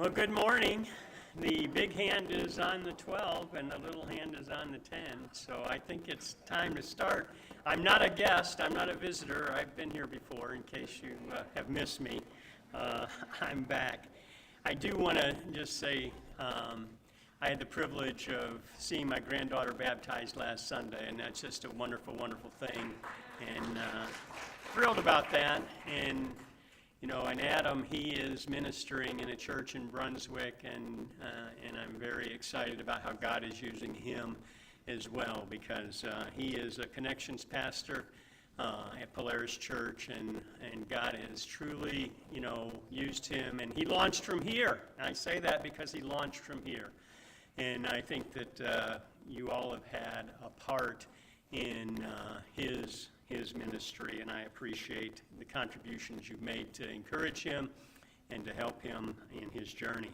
Well, good morning. The big hand is on the 12 and the little hand is on the 10. So I think it's time to start. I'm not a guest. I'm not a visitor. I've been here before in case you have missed me. I'm back. I do want to just say I had the privilege of seeing my granddaughter baptized last Sunday, and that's just a wonderful, wonderful thing. And thrilled about that. And and Adam, he is ministering in a church in Brunswick, and I'm very excited about how God is using him as well, because he is a connections pastor at Polaris Church, and God has truly, used him, and he launched from here. I say that because he launched from here, and I think that you all have had a part in his ministry, and I appreciate the contributions you've made to encourage him and to help him in his journey.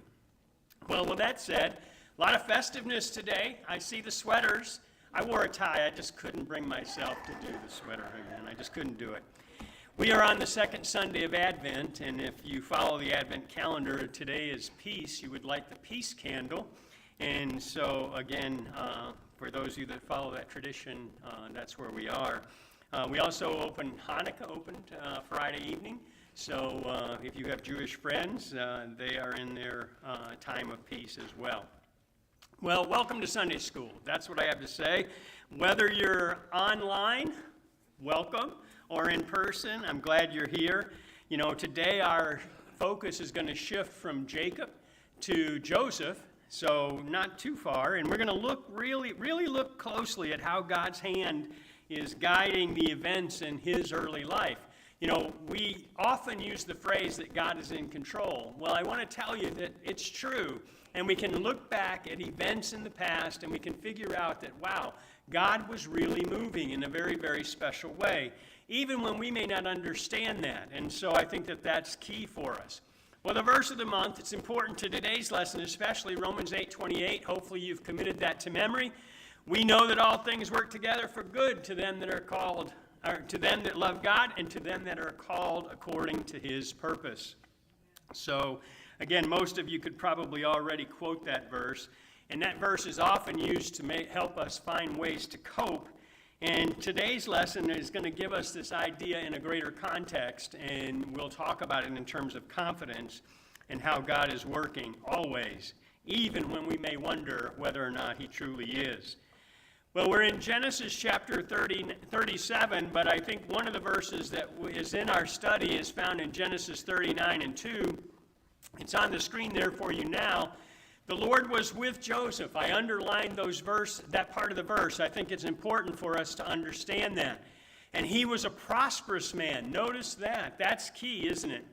Well, with that said, a lot of festiveness today. I see the sweaters. I wore a tie. I just couldn't bring myself to do the sweater again. I just couldn't do it. We are on the second Sunday of Advent, and if you follow the Advent calendar, today is peace. You would light the peace candle. And so, again, for those of you that follow that tradition, that's where we are. We also Hanukkah opened Friday evening, so if you have Jewish friends, they are in their time of peace as well. Well, welcome to Sunday School. That's what I have to say. Whether you're online, welcome, or in person, I'm glad you're here. Today our focus is going to shift from Jacob to Joseph, so not too far, and we're going to really look closely at how God's hand is guiding the events in his early life. We often use the phrase that God is in control. Well, I want to tell you that it's true, and we can look back at events in the past and we can figure out that, wow, God was really moving in a very, very special way, even when we may not understand that. And so I think that that's key for us. Well, the verse of the month, it's important to today's lesson, especially Romans 8:28. Hopefully you've committed that to memory. We know that all things work together for good to them that are called, or to them that love God, and to them that are called according to his purpose. So, again, most of you could probably already quote that verse, and that verse is often used to help us find ways to cope. And today's lesson is going to give us this idea in a greater context, and we'll talk about it in terms of confidence and how God is working always, even when we may wonder whether or not he truly is. Well, we're in Genesis chapter 37, but I think one of the verses that is in our study is found in Genesis 39 and 2. It's on the screen there for you now. The Lord was with Joseph. I underlined that part of the verse. I think it's important for us to understand that. And he was a prosperous man. Notice that. That's key, isn't it?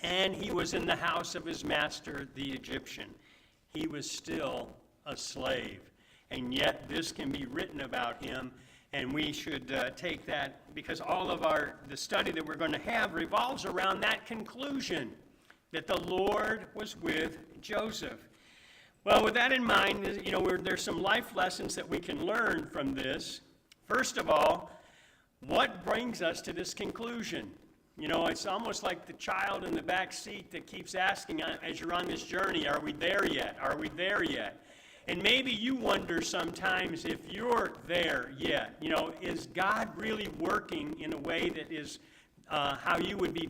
And he was in the house of his master, the Egyptian. He was still a slave. And yet this can be written about him, and we should take that, because all of the study that we're going to have revolves around that conclusion, that the Lord was with Joseph. Well, with that in mind, there's some life lessons that we can learn from this. First of all, what brings us to this conclusion? It's almost like the child in the back seat that keeps asking as you're on this journey, are we there yet? Are we there yet? And maybe you wonder sometimes if you're there yet. Is God really working in a way that is how you would be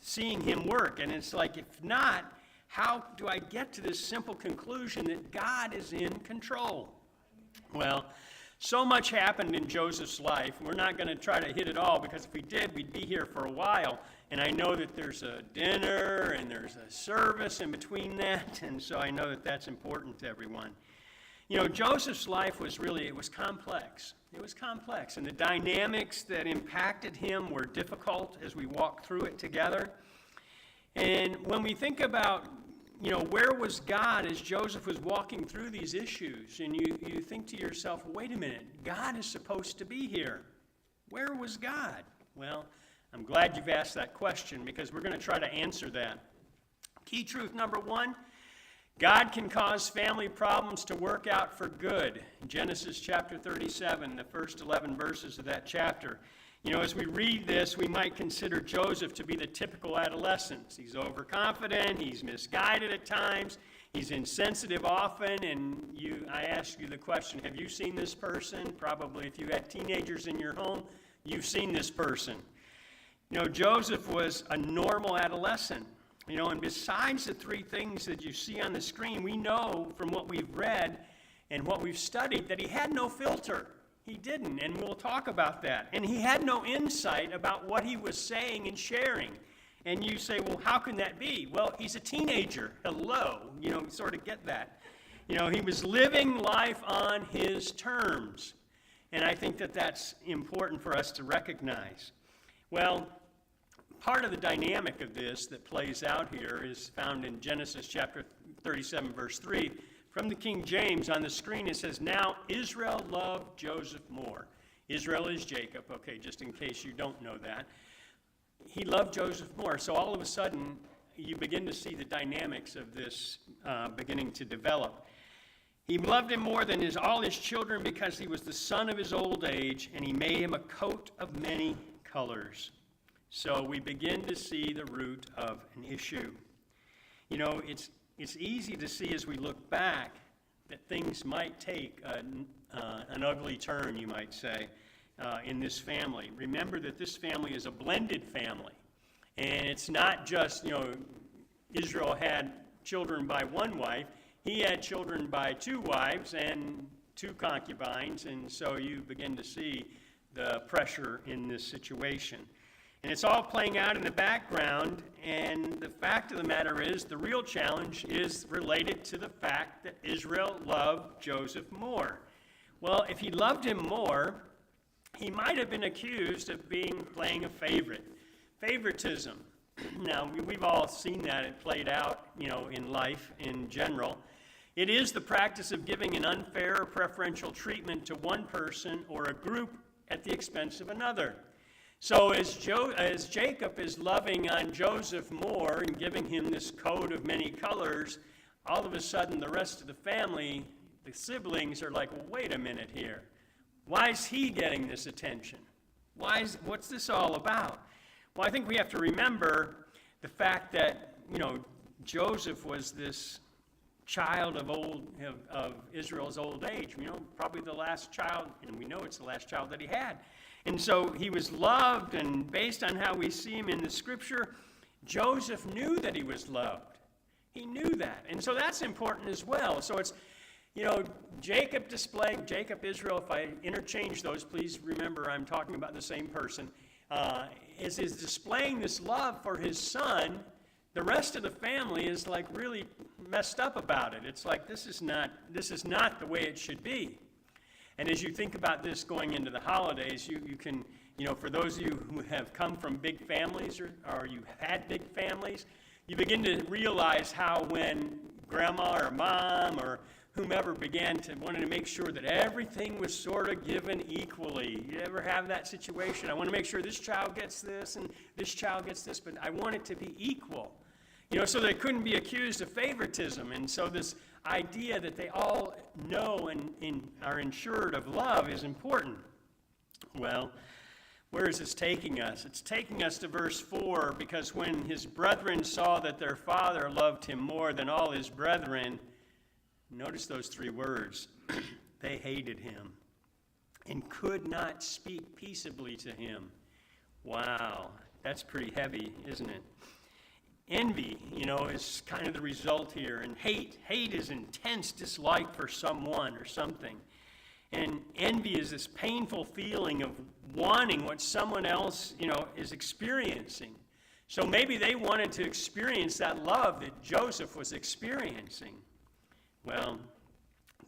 seeing him work? And it's like, if not, how do I get to this simple conclusion that God is in control? Well, so much happened in Joseph's life. We're not going to try to hit it all, because if we did, we'd be here for a while. And I know that there's a dinner and there's a service in between that, and so I know that that's important to everyone. Joseph's life was complex. It was complex, and the dynamics that impacted him were difficult as we walk through it together. And when we think about, where was God as Joseph was walking through these issues, and you think to yourself, wait a minute, God is supposed to be here. Where was God? Well, I'm glad you've asked that question, because we're going to try to answer that. Key truth number one, God can cause family problems to work out for good. Genesis chapter 37, the first 11 verses of that chapter. You know, as we read this, we might consider Joseph to be the typical adolescent. He's overconfident, he's misguided at times, he's insensitive often, and I ask you the question, have you seen this person? Probably if you had teenagers in your home, you've seen this person. You know, Joseph was a normal adolescent. You know, and besides the three things that you see on the screen, we know from what we've read and what we've studied that he had no filter. He didn't, and we'll talk about that. And he had no insight about what he was saying and sharing. And you say, well, how can that be? Well, he's a teenager. Hello. You know, sort of get that. You know, he was living life on his terms. And I think that that's important for us to recognize. Well, part of the dynamic of this that plays out here is found in Genesis chapter 37, verse 3. From the King James, on the screen it says, now Israel loved Joseph more. Israel is Jacob, okay, just in case you don't know that. He loved Joseph more. So all of a sudden, you begin to see the dynamics of this beginning to develop. He loved him more than all his children because he was the son of his old age, and he made him a coat of many colors. So we begin to see the root of an issue. You know, it's easy to see as we look back that things might take an ugly turn, you might say, in this family. Remember that this family is a blended family. And it's not just, you know, Israel had children by one wife. He had children by two wives and two concubines. And so you begin to see the pressure in this situation. And it's all playing out in the background, and the fact of the matter is, the real challenge is related to the fact that Israel loved Joseph more. Well, if he loved him more, he might have been accused of playing a favorite. Favoritism. Now, we've all seen that it played out, you know, in life in general. It is the practice of giving an unfair or preferential treatment to one person or a group at the expense of another. So as Jacob is loving on Joseph more and giving him this coat of many colors, all of a sudden the rest of the family, the siblings, are like, well, wait a minute here. Why is he getting this attention? What's this all about? Well, I think we have to remember the fact that, you know, Joseph was this child of Israel's old age, you know, probably the last child, and we know it's the last child that he had. And so he was loved, and based on how we see him in the scripture, Joseph knew that he was loved. He knew that. And so that's important as well. So it's, you know, Jacob, Israel, if I interchange those, please remember I'm talking about the same person, is displaying this love for his son. The rest of the family is like really messed up about it. It's like this is not the way it should be. And as you think about this going into the holidays, you can, you know, for those of you who have come from big families or you had big families, you begin to realize how when grandma or mom or whomever began to wanted to make sure that everything was sort of given equally. You ever have that situation? I want to make sure this child gets this and this child gets this, but I want it to be equal. You know, so they couldn't be accused of favoritism. And so this idea that they all know and are ensured of love is important. Well, where is this taking us? It's taking us to verse 4, because when his brethren saw that their father loved him more than all his brethren, notice those three words, they hated him and could not speak peaceably to him. Wow, that's pretty heavy, isn't it? Envy, you know, is kind of the result here. And hate is intense dislike for someone or something. And envy is this painful feeling of wanting what someone else, you know, is experiencing. So maybe they wanted to experience that love that Joseph was experiencing. Well,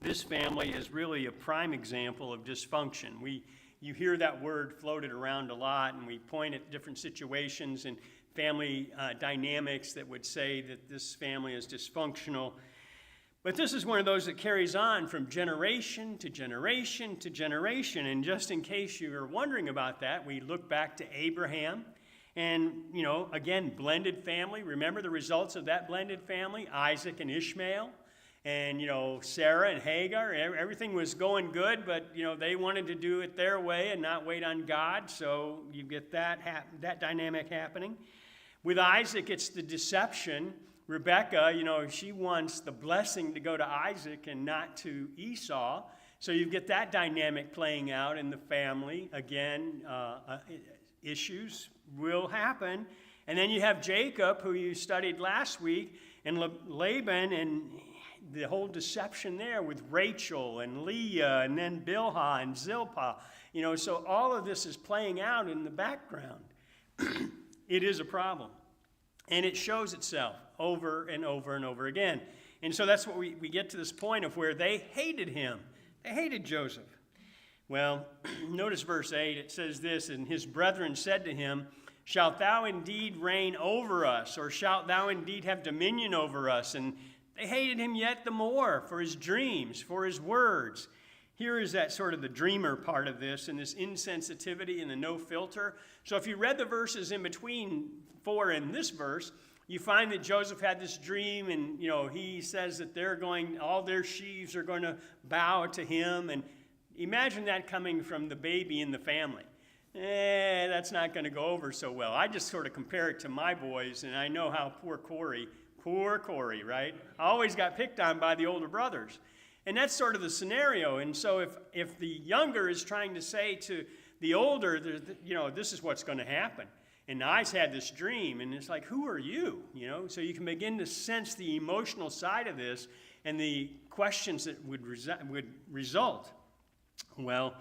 this family is really a prime example of dysfunction. You hear that word floated around a lot, and we point at different situations and family dynamics that would say that this family is dysfunctional. But this is one of those that carries on from generation to generation to generation. And just in case you are wondering about that, we look back to Abraham. And, you know, again, blended family. Remember the results of that blended family? Isaac and Ishmael. And, Sarah and Hagar, everything was going good, but, they wanted to do it their way and not wait on God. So you get that dynamic happening. With Isaac, it's the deception. Rebekah, she wants the blessing to go to Isaac and not to Esau. So you get that dynamic playing out in the family. Again, issues will happen. And then you have Jacob, who you studied last week, and Laban, and the whole deception there with Rachel and Leah and then Bilhah and Zilpah. So all of this is playing out in the background. It is a problem. And it shows itself over and over and over again. And so that's what we get to this point of where they hated him. They hated Joseph. Well, notice verse 8. It says this, and his brethren said to him, shalt thou indeed reign over us, or shalt thou indeed have dominion over us? And they hated him yet the more for his dreams, for his words. Here is that sort of the dreamer part of this, and this insensitivity and the no filter. So if you read the verses in between 4 and this verse, you find that Joseph had this dream, and he says that all their sheaves are going to bow to him. And imagine that coming from the baby in the family. That's not going to go over so well. I just sort of compare it to my boys, and I know how poor Corey, right? Always got picked on by the older brothers. And that's sort of the scenario. And so if the younger is trying to say to the older, this is what's going to happen. And I's had this dream, and it's like, who are you? So you can begin to sense the emotional side of this and the questions that would result. Well,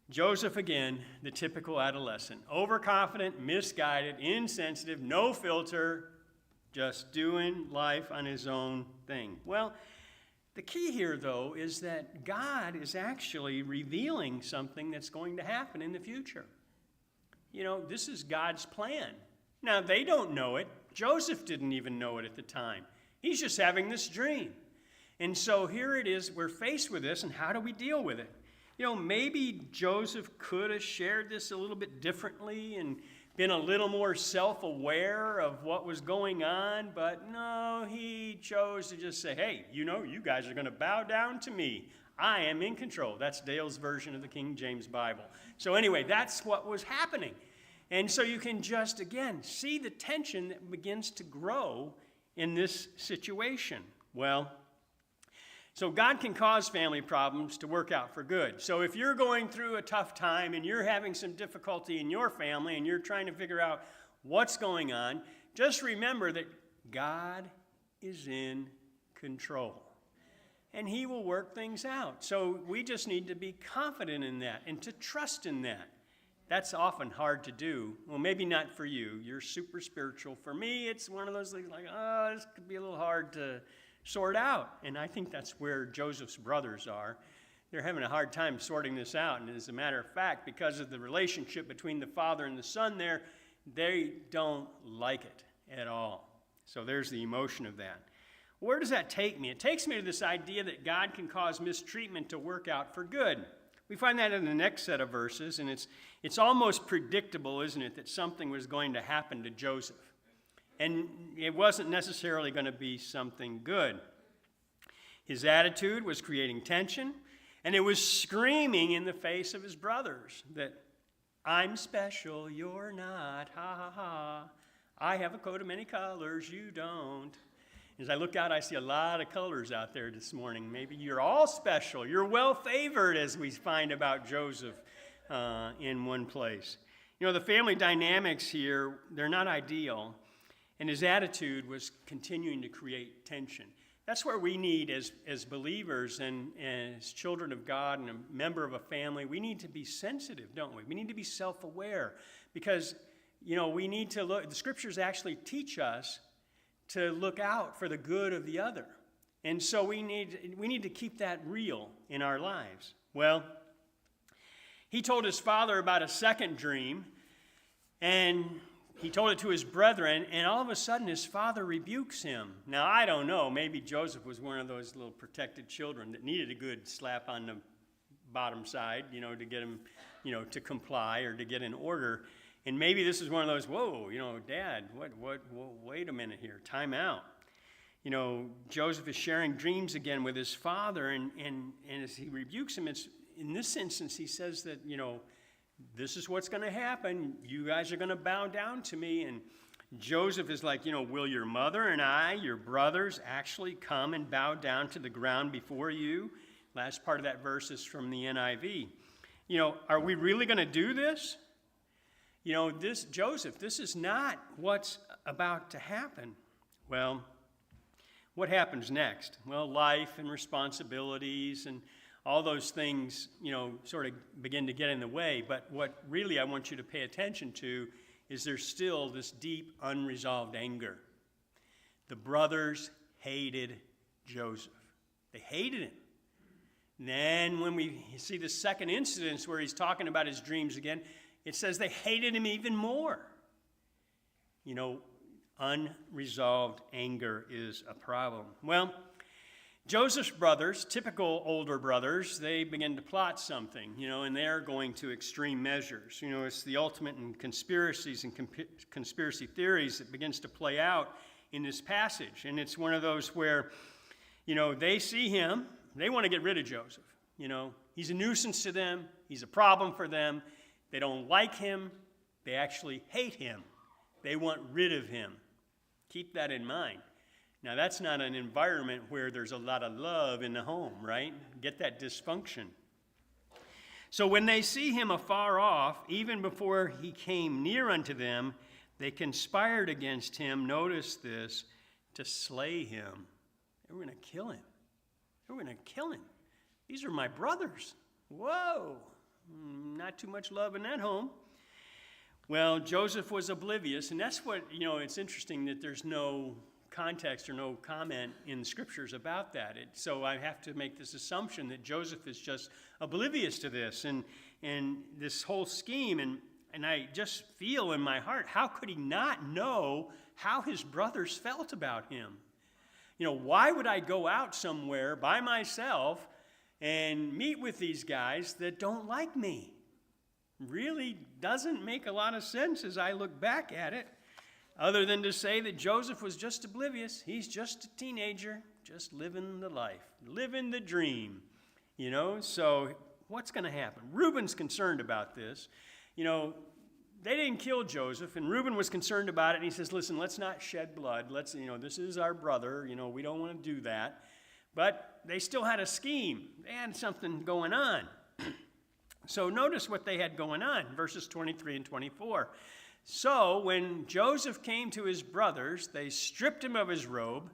Joseph, again, the typical adolescent, overconfident, misguided, insensitive, no filter, just doing life on his own thing. Well, the key here, though, is that God is actually revealing something that's going to happen in the future. This is God's plan. Now, they don't know it. Joseph didn't even know it at the time. He's just having this dream. And so here it is. We're faced with this, and how do we deal with it? Maybe Joseph could have shared this a little bit differently and been a little more self-aware of what was going on, but no, he chose to just say, hey, you guys are going to bow down to me. I am in control. That's Dale's version of the King James Bible. So anyway, that's what was happening. And so you can just, again, see the tension that begins to grow in this situation. Well, so God can cause family problems to work out for good. So if you're going through a tough time and you're having some difficulty in your family and you're trying to figure out what's going on, just remember that God is in control. And he will work things out. So we just need to be confident in that and to trust in that. That's often hard to do. Well, maybe not for you. You're super spiritual. For me, it's one of those things like, this could be a little hard to sort out. And I think that's where Joseph's brothers are. They're having a hard time sorting this out. And as a matter of fact, because of the relationship between the father and the son there, they don't like it at all. So there's the emotion of that. Where does that take me? It takes me to this idea that God can cause mistreatment to work out for good. We find that in the next set of verses, and it's almost predictable, isn't it, that something was going to happen to Joseph. And it wasn't necessarily going to be something good. His attitude was creating tension, and it was screaming in the face of his brothers that, I'm special, you're not, ha ha ha. I have a coat of many colors, you don't. As I look out, I see a lot of colors out there this morning. Maybe you're all special. You're well favored, as we find about Joseph in one place. The family dynamics here, they're not ideal. And his attitude was continuing to create tension. That's where we need, as believers and as children of God and a member of a family, we need to be sensitive, don't we? We need to be self-aware because, we need to look. The scriptures actually teach us to look out for the good of the other. And so we need to keep that real in our lives. Well, he told his father about a second dream, and he told it to his brethren, and all of a sudden his father rebukes him. Now, I don't know. Maybe Joseph was one of those little protected children that needed a good slap on the bottom side, to get him, to comply or to get in order. And maybe this is one of those, whoa, Dad, what, wait a minute here, time out. Joseph is sharing dreams again with his father, and as he rebukes him, it's in this instance he says that, this is what's going to happen. You guys are going to bow down to me. And Joseph is like, will your mother and I, your brothers, actually come and bow down to the ground before you? Last part of that verse is from the NIV. Are we really going to do this? Joseph, this is not what's about to happen. Well, what happens next? Well, life and responsibilities and all those things, sort of begin to get in the way. But what really I want you to pay attention to is there's still this deep, unresolved anger. The brothers hated Joseph. They hated him. And then when we see the second incident where he's talking about his dreams again, it says they hated him even more. Unresolved anger is a problem. Well, Joseph's brothers, typical older brothers, they begin to plot something, and they're going to extreme measures. It's the ultimate in conspiracies and conspiracy theories that begins to play out in this passage. And it's one of those where, they see him, they want to get rid of Joseph. He's a nuisance to them, he's a problem for them. They don't like him, they actually hate him. They want rid of him. Keep that in mind. Now, that's not an environment where there's a lot of love in the home, right? Get that dysfunction. So when they see him afar off, even before he came near unto them, they conspired against him, notice this, to slay him. They were going to kill him. They were going to kill him. These are my brothers. Whoa, not too much love in that home. Well, Joseph was oblivious, and that's what, it's interesting that there's no context or no comment in the scriptures about that. So I have to make this assumption that Joseph is just oblivious to this and this whole scheme, and I just feel in my heart, how could he not know how his brothers felt about him? Why would I go out somewhere by myself and meet with these guys that don't like me? Really doesn't make a lot of sense as I look back at it, other than to say that Joseph was just oblivious. He's just a teenager, just living the life, living the dream, So what's going to happen? Reuben's concerned about this. They didn't kill Joseph, and Reuben was concerned about it, and he says, listen, let's not shed blood. This is our brother. We don't want to do that. But they still had a scheme. They had something going on. So notice what they had going on, verses 23 and 24. So when Joseph came to his brothers, they stripped him of his robe,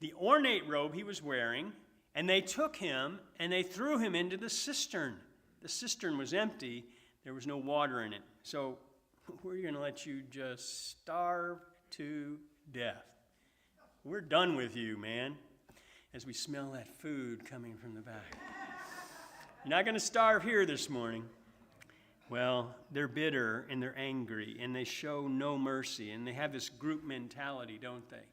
the ornate robe he was wearing, and they took him and they threw him into the cistern. The cistern was empty. There was no water in it. So we're going to let you just starve to death. We're done with you, man, as we smell that food coming from the back. You're not going to starve here this morning. Well, they're bitter and they're angry and they show no mercy, and they have this group mentality, don't they?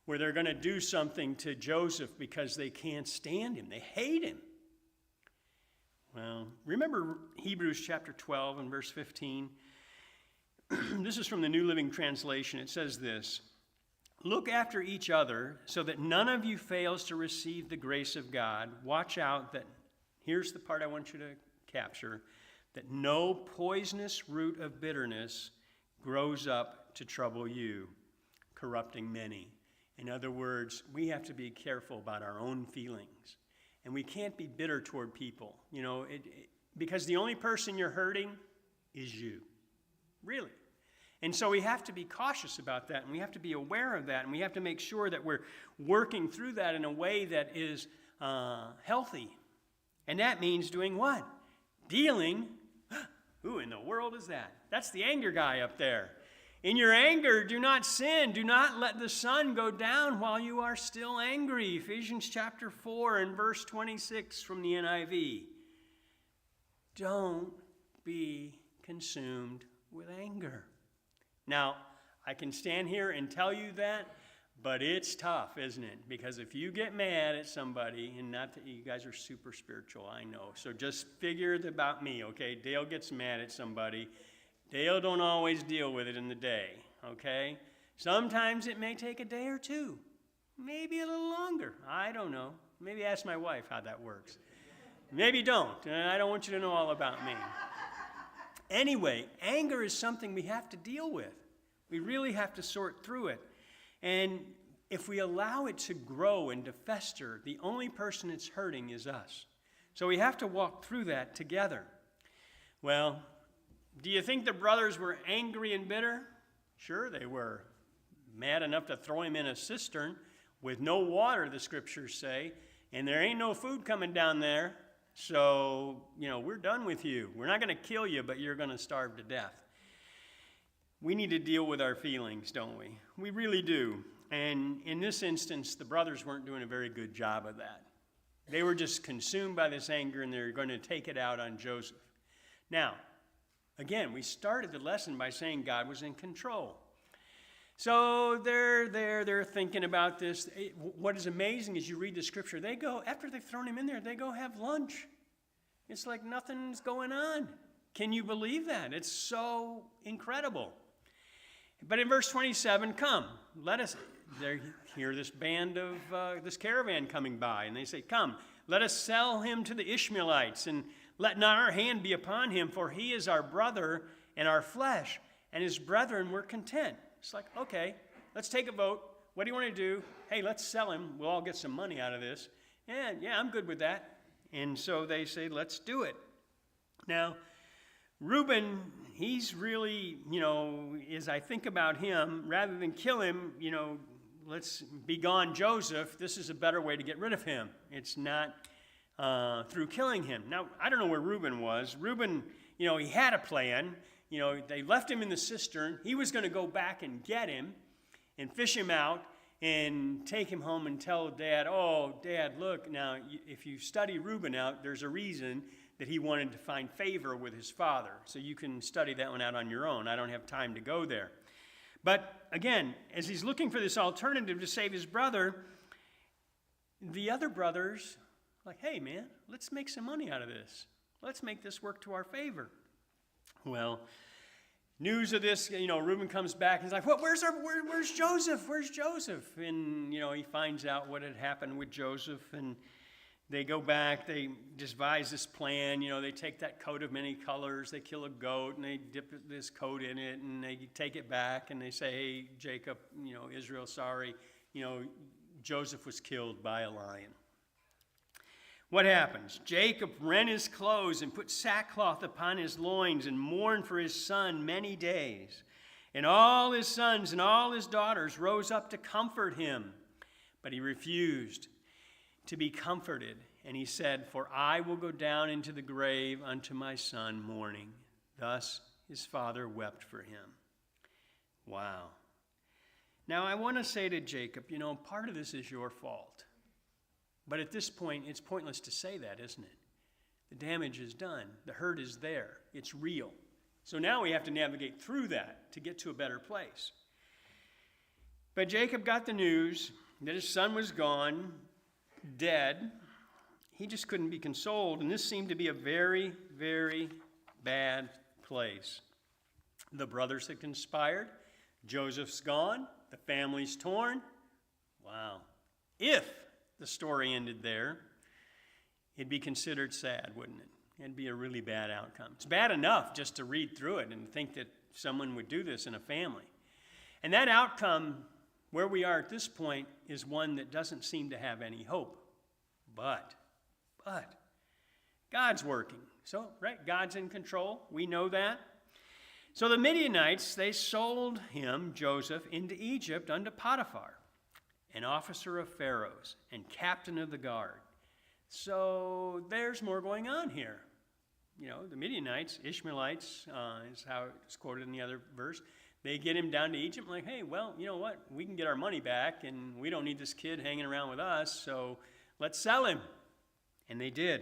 Where they're going to do something to Joseph because they can't stand him. They hate him. Well, remember Hebrews chapter 12 and verse 15? This is from the New Living Translation. It says this: look after each other so that none of you fails to receive the grace of God. Watch out that, here's the part I want you to capture, that no poisonous root of bitterness grows up to trouble you, corrupting many. In other words, we have to be careful about our own feelings. And we can't be bitter toward people, because the only person you're hurting is you. Really. And so we have to be cautious about that, and we have to be aware of that, and we have to make sure that we're working through that in a way that is healthy. And that means doing what? Dealing. Who in the world is that? That's the anger guy up there. In your anger, do not sin. Do not let the sun go down while you are still angry. Ephesians chapter 4 and verse 26 from the NIV. Don't be consumed with anger. Now, I can stand here and tell you that, but it's tough, isn't it? Because if you get mad at somebody, and not that you guys are super spiritual, I know. So just figure it about me, okay? Dale gets mad at somebody. Dale don't always deal with it in the day, okay? Sometimes it may take a day or two. Maybe a little longer. I don't know. Maybe ask my wife how that works. Maybe don't. I don't want you to know all about me. Anyway, anger is something we have to deal with. We really have to sort through it. And if we allow it to grow and to fester, the only person it's hurting is us. So we have to walk through that together. Well, do you think the brothers were angry and bitter? Sure they were. Mad enough to throw him in a cistern with no water, the scriptures say, and there ain't no food coming down there. So, we're done with you. We're not going to kill you, but you're going to starve to death. We need to deal with our feelings, don't we? We really do. And in this instance, the brothers weren't doing a very good job of that. They were just consumed by this anger, and they're going to take it out on Joseph. Now, again, we started the lesson by saying God was in control. So they're thinking about this. What is amazing is you read the scripture, they go, after they've thrown him in there, they go have lunch. It's like nothing's going on. Can you believe that? It's so incredible. But in verse 27, come, let us, they hear this band of, this caravan coming by, and they say, come, let us sell him to the Ishmaelites, and let not our hand be upon him, for he is our brother and our flesh, and his brethren were content. It's like, okay, let's take a vote. What do you want to do? Hey, let's sell him. We'll all get some money out of this. And yeah, I'm good with that. And so they say, let's do it. Now, Reuben, he's really, as I think about him, rather than kill him, let's be gone Joseph. This is a better way to get rid of him. It's not through killing him. Now, I don't know where Reuben was. Reuben, he had a plan. They left him in the cistern. He was going to go back and get him and fish him out and take him home and tell Dad, oh, Dad, look, now, if you study Reuben out, there's a reason that he wanted to find favor with his father. So you can study that one out on your own. I don't have time to go there. But again, as he's looking for this alternative to save his brother, the other brothers, like, hey, man, let's make some money out of this. Let's make this work to our favor. Well, news of this, Reuben comes back and he's like, where's Joseph? Where's Joseph? And, he finds out what had happened with Joseph, and they go back, they devise this plan, they take that coat of many colors, they kill a goat, and they dip this coat in it, and they take it back, and they say, hey, Jacob, Israel, sorry, Joseph was killed by a lion. What happens? Jacob rent his clothes and put sackcloth upon his loins and mourned for his son many days. And all his sons and all his daughters rose up to comfort him. But he refused to be comforted. And he said, for I will go down into the grave unto my son mourning. Thus his father wept for him. Wow. Now I want to say to Jacob, part of this is your fault. But at this point, it's pointless to say that, isn't it? The damage is done. The hurt is there. It's real. So now we have to navigate through that to get to a better place. But Jacob got the news that his son was gone, dead. He just couldn't be consoled, and this seemed to be a very, very bad place. The brothers had conspired. Joseph's gone. The family's torn. Wow. If the story ended there, it'd be considered sad, wouldn't it? It'd be a really bad outcome. It's bad enough just to read through it and think that someone would do this in a family. And that outcome, where we are at this point, is one that doesn't seem to have any hope. But, God's working. So, right, God's in control. We know that. So the Midianites, they sold him, Joseph, into Egypt unto Potiphar, an officer of Pharaoh's and captain of the guard. So there's more going on here. The Midianites, Ishmaelites, is how it's quoted in the other verse. They get him down to Egypt, like, hey, well, you know what? We can get our money back, and we don't need this kid hanging around with us, so let's sell him. And they did.